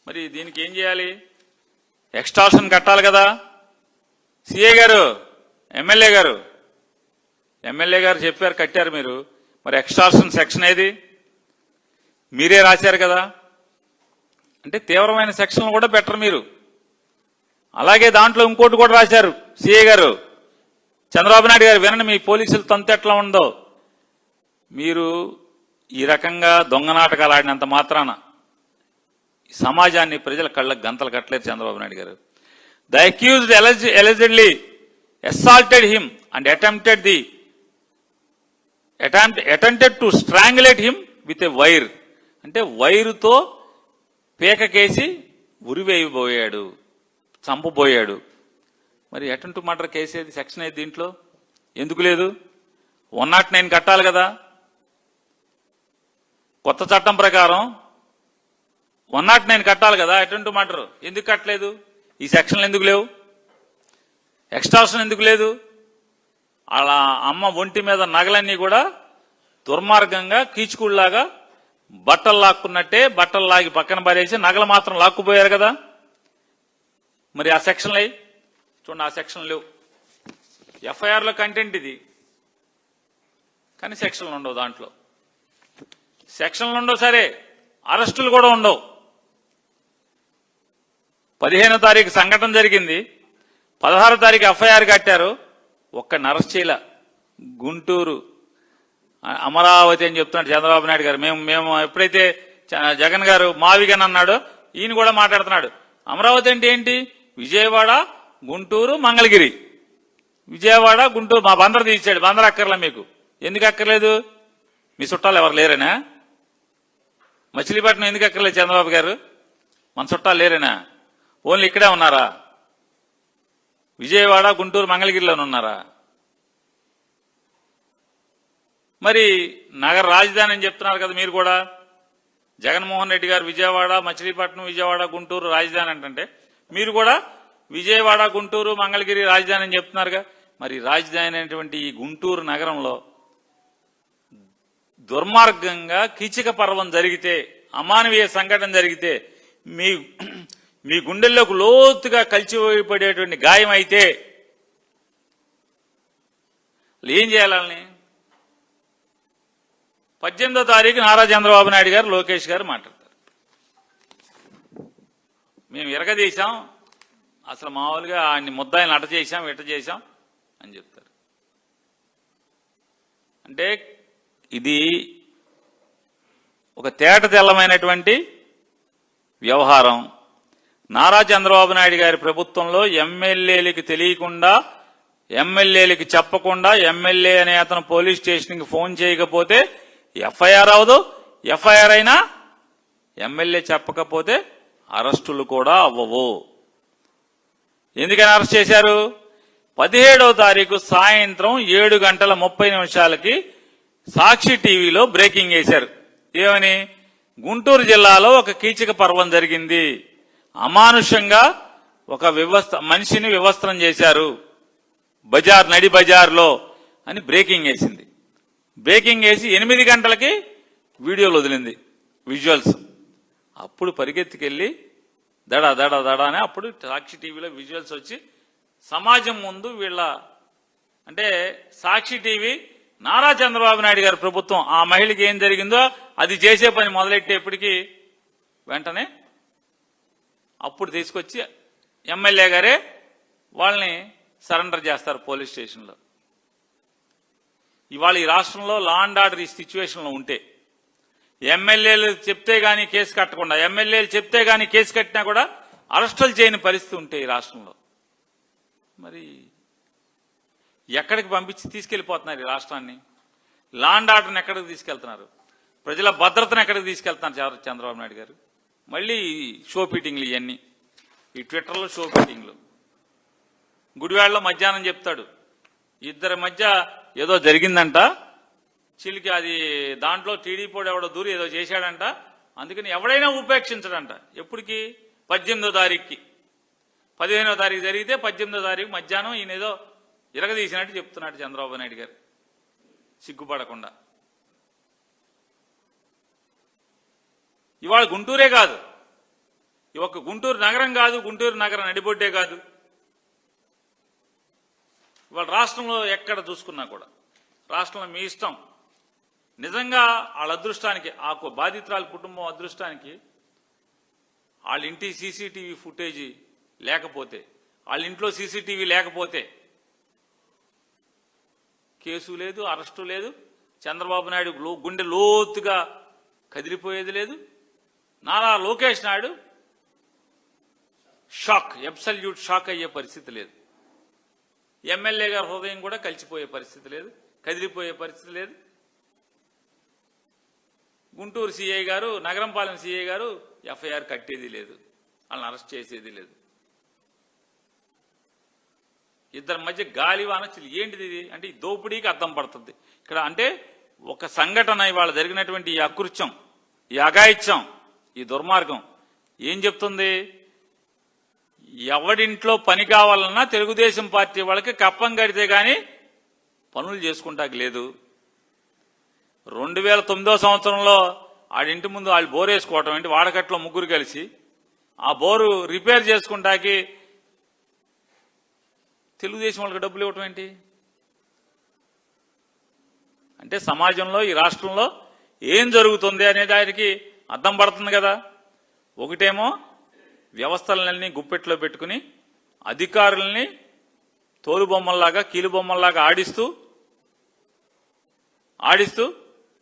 మరి దీనికి ఏం చేయాలి? ఎక్స్టార్షన్ కట్టాలి కదా. సిఐ గారు, ఎమ్మెల్యే గారు చెప్పారు, కట్టారు మీరు. మరి ఎక్స్టార్షన్ సెక్షన్ ఏది? మీరే రాశారు కదా. అంటే తీవ్రమైన సెక్షన్లు కూడా పెట్టరు మీరు. అలాగే దాంట్లో ఇంకోటి కూడా రాశారు సిఐ గారు, చంద్రబాబు నాయుడు గారు వినండి, మీ పోలీసుల తంతు ఎట్లా ఉందో. మీరు ఈ రకంగా దొంగ నాటకాలు ఆడినంత మాత్రాన సమాజాన్ని, ప్రజల కళ్ళకు గంతలు కట్టలేరు చంద్రబాబు నాయుడు గారు. The accused allegedly assaulted him and attempted to strangulate him with a wire. అంటే వైరుతో పేకకేసి ఉరివేయబోయాడు, చంపబోయాడు. మరి అటెంప్ట్ టు మర్డర్ కేసు ఏది? సెక్షన్ ఏది దీంట్లో? ఎందుకు లేదు? 109 కట్టాలి కదా. కొత్త చట్టం ప్రకారం 109 కట్టాలి కదా అటెంప్ట్ టు మర్డర్. ఎందుకు కట్టలేదు? ఈ సెక్షన్లు ఎందుకు లేవు? ఎక్స్టార్షన్ ఎందుకు లేదు? అలా అమ్మ ఒంటి మీద నగలన్నీ కూడా దుర్మార్గంగా కీచుకుళ్లాగా బట్టలు లాక్కున్నట్టే బట్టలు లాగి పక్కన పారేసి నగలు మాత్రం లాక్కుపోయారు కదా. మరి ఆ సెక్షన్లు అయ్యి చూడండి, ఆ సెక్షన్లు లేవు. ఎఫ్ఐఆర్లో కంటెంట్ ఇది, కానీ సెక్షన్లు ఉండవు. దాంట్లో సెక్షన్లు ఉండవు, సరే అరెస్టులు కూడా ఉండవు. 15వ తారీఖు సంఘటన జరిగింది, 16వ తారీఖు ఎఫ్ఐఆర్ కట్టారు, ఒక్కడిని అరెస్ట్ చేయలే. గుంటూరు అమరావతి అని చెప్తున్నాడు చంద్రబాబు నాయుడు గారు. మేము ఎప్పుడైతే జగన్ గారు మావిగన్ అన్నాడో ఈయన కూడా మాట్లాడుతున్నాడు. అమరావతి అంటే ఏంటి? విజయవాడ, గుంటూరు, మంగళగిరి. విజయవాడ, గుంటూరు. మా బందర్ తీసాడు. బందర్ అక్కర్లే మీకు. ఎందుకు అక్కర్లేదు? మీ చుట్టాలు ఎవరు లేరేనా? మచిలీపట్నం ఎందుకు అక్కర్లేదు చంద్రబాబు గారు? మన చుట్టాలు లేరేనా? ఓన్లీ ఇక్కడే ఉన్నారా? విజయవాడ, గుంటూరు, మంగళగిరిలోనే ఉన్నారా? మరి నగర రాజధాని అని చెప్తున్నారు కదా మీరు కూడా. జగన్మోహన్ రెడ్డి గారు విజయవాడ, మచిలీపట్నం, విజయవాడ, గుంటూరు రాజధాని అంటే మీరు కూడా విజయవాడ, గుంటూరు, మంగళగిరి రాజధాని అని చెప్తున్నారుగా. మరి రాజధాని అయినటువంటి ఈ గుంటూరు నగరంలో దుర్మార్గంగా కీచక పర్వం జరిగితే, అమానవీయ సంఘటన జరిగితే, మీ గుండెల్లోకి లోతుగా కలిసిపోయేటువంటి గాయం అయితే ఏం చేయాలని? 18వ తారీఖు నారా చంద్రబాబు నాయుడు గారు, లోకేష్ గారు మాట్లాడతారు. మేము ఎరగదీశాం, అసలు మామూలుగా ఆయన్ని ముద్దాయిని అట చేశాం, ఇట చేశాం అని చెప్తారు. అంటే ఇది ఒక తేట తెల్లమైనటువంటి వ్యవహారం. నారా చంద్రబాబు నాయుడు గారి ప్రభుత్వంలో ఎమ్మెల్యేలకి తెలియకుండా, ఎమ్మెల్యేలకి చెప్పకుండా, ఎమ్మెల్యే అనే అతను పోలీస్ స్టేషన్కి ఫోన్ చేయకపోతే ఎఫ్ఐఆర్ అవదు. ఎఫ్ఐఆర్ అయినా ఎమ్మెల్యే చెప్పకపోతే అరెస్టులు కూడా అవ్వవు. ఎందుకని అరెస్ట్ చేశారు? 17వ తారీఖు సాయంత్రం 7:30 సాక్షి టీవీలో బ్రేకింగ్ వేశారు. ఏమని? గుంటూరు జిల్లాలో ఒక కీచక పర్వం జరిగింది, అమానుషంగా ఒక మనిషిని వివస్త్రం చేశారు నడి బజార్లో అని బ్రేకింగ్ వేసింది. బ్రేకింగ్ వేసి 8 గంటలకి వీడియోలు వదిలింది, విజువల్స్. అప్పుడు పరిగెత్తుకెళ్ళి దడ దడ దడ అని అప్పుడు సాక్షి టీవీలో విజువల్స్ వచ్చి సమాజం ముందు అంటే సాక్షి టీవీ నారా చంద్రబాబు నాయుడు గారి ప్రభుత్వం ఆ మహిళకి ఏం జరిగిందో అది చేసే పని మొదలెట్టేప్పటికీ వెంటనే అప్పుడు తీసుకొచ్చి ఎమ్మెల్యే గారే వాళ్ళని సరెండర్ చేస్తారు పోలీస్ స్టేషన్లో. ఇవాళ ఈ రాష్ట్రంలో లా అండ్ ఆర్డర్ ఈ సిచ్యువేషన్లో ఉంటే, ఎమ్మెల్యేలు చెప్తే గానీ కేసు కట్టకుండా, ఎమ్మెల్యేలు చెప్తే గానీ కేసు కట్టినా కూడా అరెస్టులు చేయని పరిస్థితి ఉంటే ఈ రాష్ట్రంలో, మరి ఎక్కడికి పంపించి తీసుకెళ్లిపోతున్నారు ఈ రాష్ట్రాన్ని? లా అండ్ ఆర్డర్ని ఎక్కడికి తీసుకెళ్తున్నారు? ప్రజల భద్రతను ఎక్కడికి తీసుకెళ్తున్నారు చంద్రబాబు నాయుడు గారు? మళ్ళీ షో ఫీటింగ్లు, ఇవన్నీ ఈ ట్విట్టర్లో షో ఫీటింగ్లు. గుడివాడలో మధ్యాహ్నం చెప్తాడు, ఇద్దరి మధ్య ఏదో జరిగిందంట, చిలికి అది దాంట్లో టీడీపీ ఎవడో దూరి ఏదో చేశాడంట, అందుకని ఎవడైనా ఉపేక్షించడంట. ఎప్పటికి? 18వ తారీఖుకి. 15వ తారీఖు జరిగితే 18వ తారీఖు మధ్యాహ్నం ఈయన ఏదో ఇరగదీసినట్టు చెప్తున్నాడు చంద్రబాబు నాయుడు గారు సిగ్గుపడకుండా. ఇవాళ గుంటూరే కాదు, ఇవాళ ఒక గుంటూరు నగరం కాదు, గుంటూరు నగరం నడిబొడ్డే కాదు, ఇవాళ రాష్ట్రంలో ఎక్కడ చూసుకున్నా కూడా రాష్ట్రంలో మీ ఇష్టం. నిజంగా వాళ్ళ అదృష్టానికి, ఆ బాధితురాల కుటుంబం అదృష్టానికి వాళ్ళ ఇంటి సీసీటీవీ ఫుటేజీ లేకపోతే, వాళ్ళ ఇంట్లో సీసీటీవీ లేకపోతే కేసు లేదు, అరెస్టు లేదు, చంద్రబాబు నాయుడు గుండె లోతుగా కదిలిపోయేది లేదు, Nara Lokesh Naidu shock, absolute shock అయ్యే పరిస్థితి లేదు, ఎమ్మెల్యే గారి హృదయం కూడా కలిసిపోయే పరిస్థితి లేదు, కదిలిపోయే పరిస్థితి లేదు. గుంటూరు సిఐ గారు, నగరంపాలెం సిఐ గారు ఎఫ్ఐఆర్ కట్టేది లేదు, వాళ్ళని అరెస్ట్ చేసేది లేదు. ఇద్దరి మధ్య గాలివాన ఏంటిది ఇది అంటే ఈ దోపిడీకి అర్థం పడుతుంది ఇక్కడ. అంటే ఒక సంఘటన ఇవాళ జరిగినటువంటి ఈ అకృత్యం, ఈ అఘాయిత్యం, ఈ దుర్మార్గం ఏం చెప్తుంది? ఎవడింట్లో పని కావాలన్నా తెలుగుదేశం పార్టీ వాళ్ళకి కప్పం కడితే గాని పనులు చేసుకుంటాకి లేదు. 2009 సంవత్సరంలో ఆడింటి ముందు వాళ్ళు బోర్ వేసుకోవటం ఏంటి, వాడకట్లో ముగ్గురు కలిసి ఆ బోరు రిపేర్ చేసుకుంటాకి తెలుగుదేశం వాళ్ళకి డబ్బులు ఇవ్వటం ఏంటి? అంటే సమాజంలో, ఈ రాష్ట్రంలో ఏం జరుగుతుంది అనేది ఆయనకి అర్థం పడుతుంది కదా. ఒకటేమో వ్యవస్థలన్నీ గుప్పెట్లో పెట్టుకుని అధికారుల్ని తోలుబొమ్మల్లాగా, కీలుబొమ్మల్లాగా ఆడిస్తూ